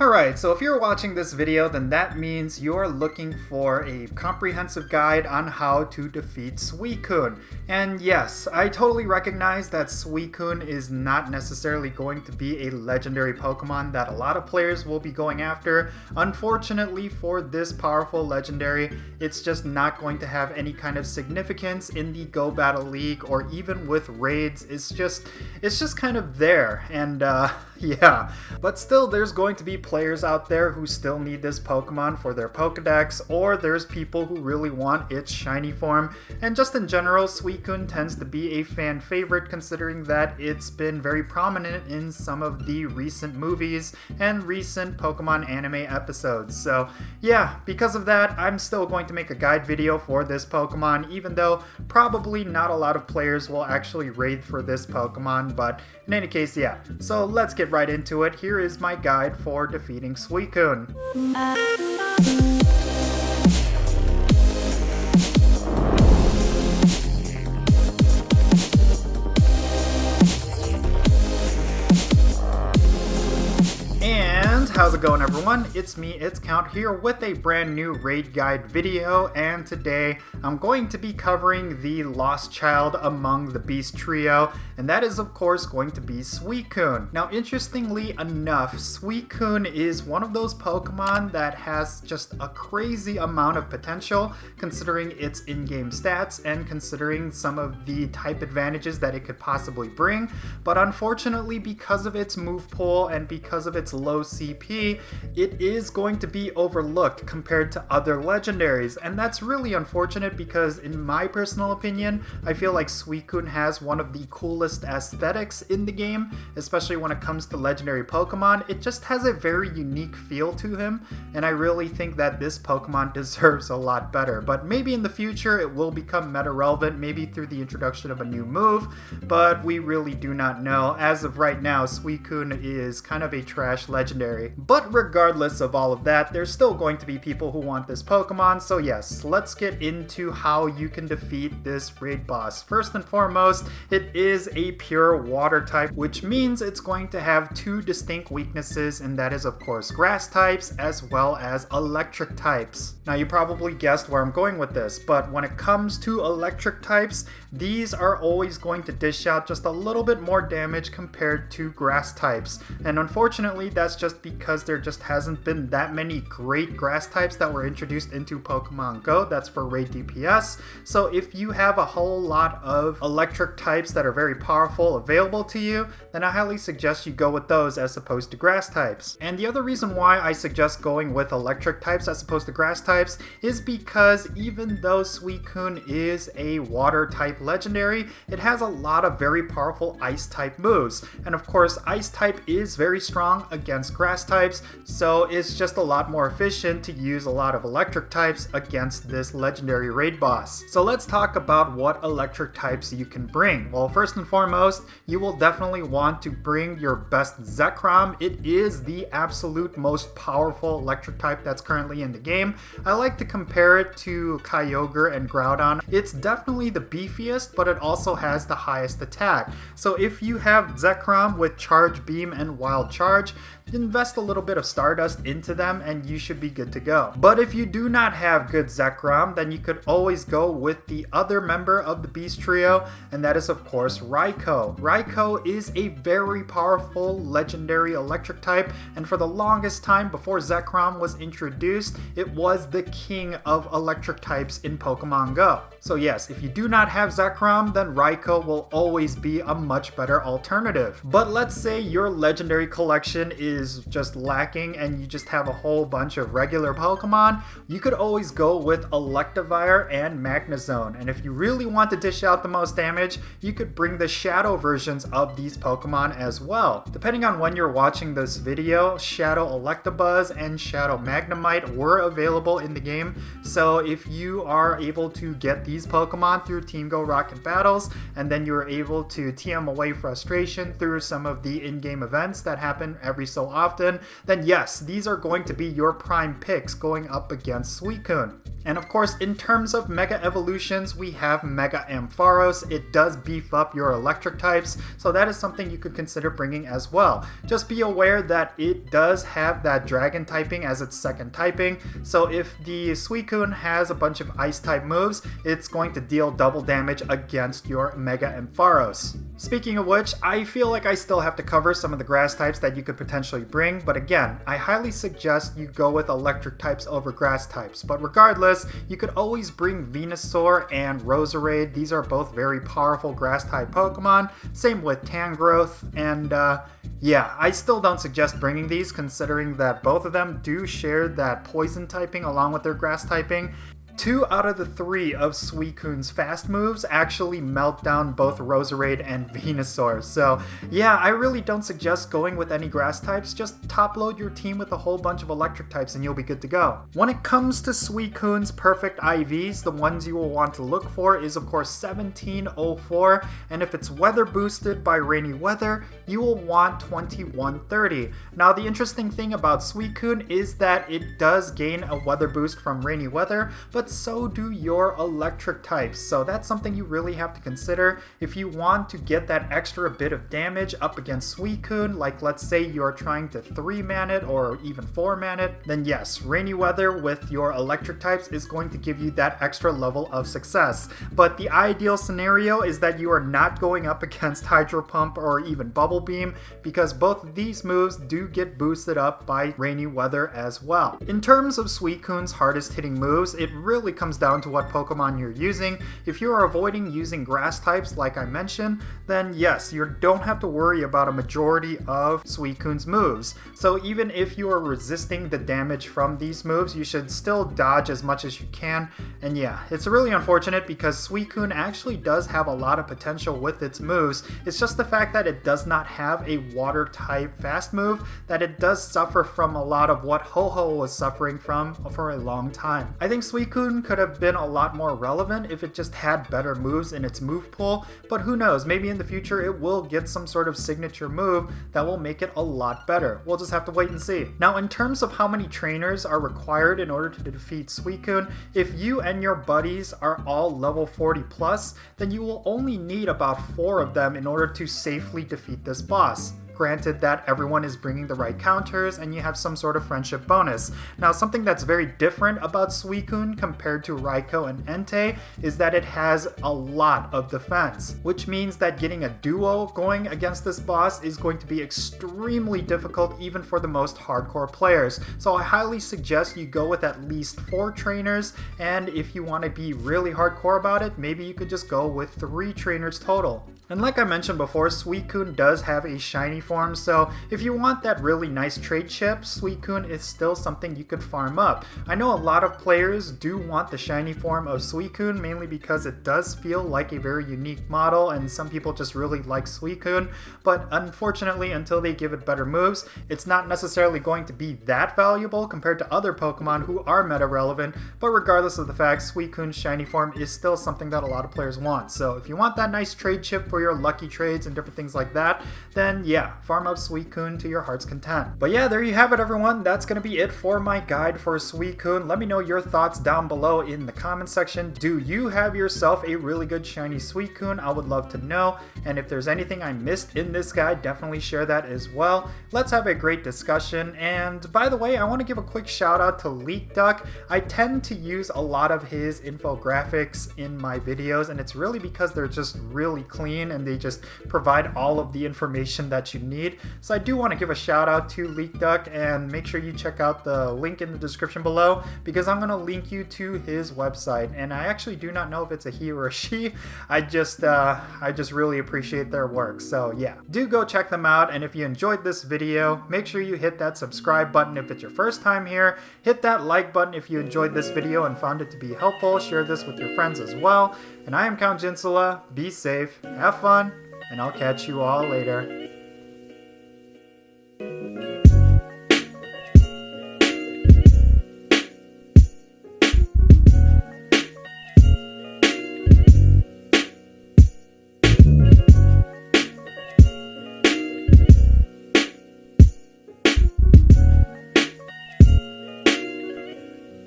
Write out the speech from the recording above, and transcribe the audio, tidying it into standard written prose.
Alright, so if you're watching this video, then that means you're looking for a comprehensive guide on how to defeat Suicune. And yes, I totally recognize that Suicune is not necessarily going to be a legendary Pokemon that a lot of players will be going after. Unfortunately for this powerful legendary, it's just not going to have any kind of significance in the Go Battle League or even with raids. It's just kind of there, and yeah. But still, there's going to be players out there who still need this Pokemon for their Pokedex, or there's people who really want its shiny form. And just in general, Suicune tends to be a fan favorite considering that it's been very prominent in some of the recent movies and recent Pokemon anime episodes. So yeah, because of that, I'm still going to make a guide video for this Pokemon, even though probably not a lot of players will actually raid for this Pokemon, but in any case, yeah. So let's get right into it. Here is my guide for defeating Suicune. How's it going, everyone? It's me, it's Count, here with a brand new raid guide video, and today I'm going to be covering the lost child among the Beast trio, and that is of course going to be Suicune. Now, interestingly enough, Suicune is one of those Pokemon that has just a crazy amount of potential considering its in-game stats and considering some of the type advantages that it could possibly bring, but unfortunately because of its move pool and because of its low CP, it is going to be overlooked compared to other legendaries, and that's really unfortunate because in my personal opinion, I feel like Suicune has one of the coolest aesthetics in the game, especially when it comes to legendary Pokemon. It just has a very unique feel to him, and I really think that this Pokemon deserves a lot better. But maybe in the future it will become meta relevant, maybe through the introduction of a new move, but we really do not know. As of right now, Suicune is kind of a trash legendary. But regardless of all of that, there's still going to be people who want this Pokemon, so yes, let's get into how you can defeat this raid boss. First and foremost, it is a pure water type, which means it's going to have two distinct weaknesses, and that is of course grass types as well as electric types. Now you probably guessed where I'm going with this, but when it comes to electric types, these are always going to dish out just a little bit more damage compared to grass types, and unfortunately that's just because there just hasn't been that many great grass types that were introduced into Pokemon Go. That's for raid DPS. So if you have a whole lot of electric types that are very powerful available to you, then I highly suggest you go with those as opposed to grass types. And the other reason why I suggest going with electric types as opposed to grass types is because even though Suicune is a water type legendary, it has a lot of very powerful ice type moves. And of course, ice type is very strong against grass types, so it's just a lot more efficient to use a lot of electric types against this legendary raid boss. So let's talk about what electric types you can bring. Well, first and foremost, you will definitely want to bring your best Zekrom. It is the absolute most powerful electric type that's currently in the game. I like to compare it to Kyogre and Groudon. It's definitely the beefiest, but it also has the highest attack. So if you have Zekrom with Charge Beam and Wild Charge, invest a little bit of Stardust into them and you should be good to go. But if you do not have good Zekrom, then you could always go with the other member of the Beast Trio, and that is of course Raikou. Raikou is a very powerful legendary electric type, and for the longest time before Zekrom was introduced, it was the king of electric types in Pokemon Go. So yes, if you do not have Zekrom, then Raikou will always be a much better alternative. But let's say your legendary collection is just lacking and you just have a whole bunch of regular Pokemon, you could always go with Electivire and Magnezone. And if you really want to dish out the most damage, you could bring the Shadow versions of these Pokemon as well. Depending on when you're watching this video, Shadow Electabuzz and Shadow Magnemite were available in the game, so if you are able to get these Pokemon through Team Go Rocket battles, and then you're able to TM away frustration through some of the in-game events that happen every so often, evolution, then yes, these are going to be your prime picks going up against Suicune. And of course, in terms of Mega Evolutions, we have Mega Ampharos. It does beef up your electric types, so that is something you could consider bringing as well. Just be aware that it does have that Dragon typing as its second typing, so if the Suicune has a bunch of Ice type moves, it's going to deal double damage against your Mega Ampharos. Speaking of which, I feel like I still have to cover some of the grass types that you could potentially bring, but again, I highly suggest you go with electric types over grass types. But regardless, you could always bring Venusaur and Roserade. These are both very powerful grass type Pokemon. Same with Tangrowth, and yeah, I still don't suggest bringing these considering that both of them do share that poison typing along with their grass typing. 2 out of the 3 of Suicune's fast moves actually melt down both Roserade and Venusaur. So yeah, I really don't suggest going with any grass types. Just top load your team with a whole bunch of electric types and you'll be good to go. When it comes to Suicune's perfect IVs, the ones you will want to look for is of course 1704, and if it's weather boosted by rainy weather, you will want 2130. Now the interesting thing about Suicune is that it does gain a weather boost from rainy weather, but so do your electric types, so that's something you really have to consider if you want to get that extra bit of damage up against Suicune. Like let's say you're trying to 3-man it or even 4-man it, then yes, rainy weather with your electric types is going to give you that extra level of success. But the ideal scenario is that you are not going up against Hydro Pump or even Bubble Beam, because both of these moves do get boosted up by rainy weather as well. In terms of Suicune's hardest hitting moves, it really comes down to what Pokemon you're using. If you are avoiding using grass types like I mentioned, then yes, you don't have to worry about a majority of Suicune's moves. So even if you are resisting the damage from these moves, you should still dodge as much as you can. And yeah, it's really unfortunate because Suicune actually does have a lot of potential with its moves. It's just the fact that it does not have a water type fast move that it does suffer from a lot of what Ho-Oh was suffering from for a long time. I think Suicune could have been a lot more relevant if it just had better moves in its move pool, but who knows, maybe in the future it will get some sort of signature move that will make it a lot better. We'll just have to wait and see. Now in terms of how many trainers are required in order to defeat Suicune, if you and your buddies are all level 40 plus, then you will only need about 4 of them in order to safely defeat this boss. Granted that everyone is bringing the right counters and you have some sort of friendship bonus. Now something that's very different about Suicune compared to Raikou and Entei is that it has a lot of defense, which means that getting a duo going against this boss is going to be extremely difficult even for the most hardcore players. So I highly suggest you go with at least 4 trainers, and if you want to be really hardcore about it, maybe you could just go with 3 trainers total. And like I mentioned before, Suicune does have a shiny form, so if you want that really nice trade chip, Suicune is still something you could farm up. I know a lot of players do want the shiny form of Suicune, mainly because it does feel like a very unique model, and some people just really like Suicune, but unfortunately until they give it better moves, it's not necessarily going to be that valuable compared to other Pokemon who are meta relevant. But regardless of the fact, Suicune's shiny form is still something that a lot of players want. So if you want that nice trade chip for your lucky trades and different things like that, then yeah, farm up Suicune to your heart's content. But yeah, there you have it everyone. That's going to be it for my guide for Suicune. Let me know your thoughts down below in the comment section. Do you have yourself a really good shiny Suicune? I would love to know. And if there's anything I missed in this guide, definitely share that as well. Let's have a great discussion. And by the way, I want to give a quick shout out to LEEK. I tend to use a lot of his infographics in my videos, and it's really because they're just really clean and they just provide all of the information that you need. So I do want to give a shout out to LEEK, and make sure you check out the link in the description below, because I'm going to link you to his website. And I actually do not know if it's a he or a she. I just really appreciate their work. So yeah, do go check them out. And if you enjoyed this video, make sure you hit that subscribe button if it's your first time here. Hit that like button if you enjoyed this video and found it to be helpful. Share this with your friends as well. And I am Count Jinsula. Be safe, have fun, and I'll catch you all later.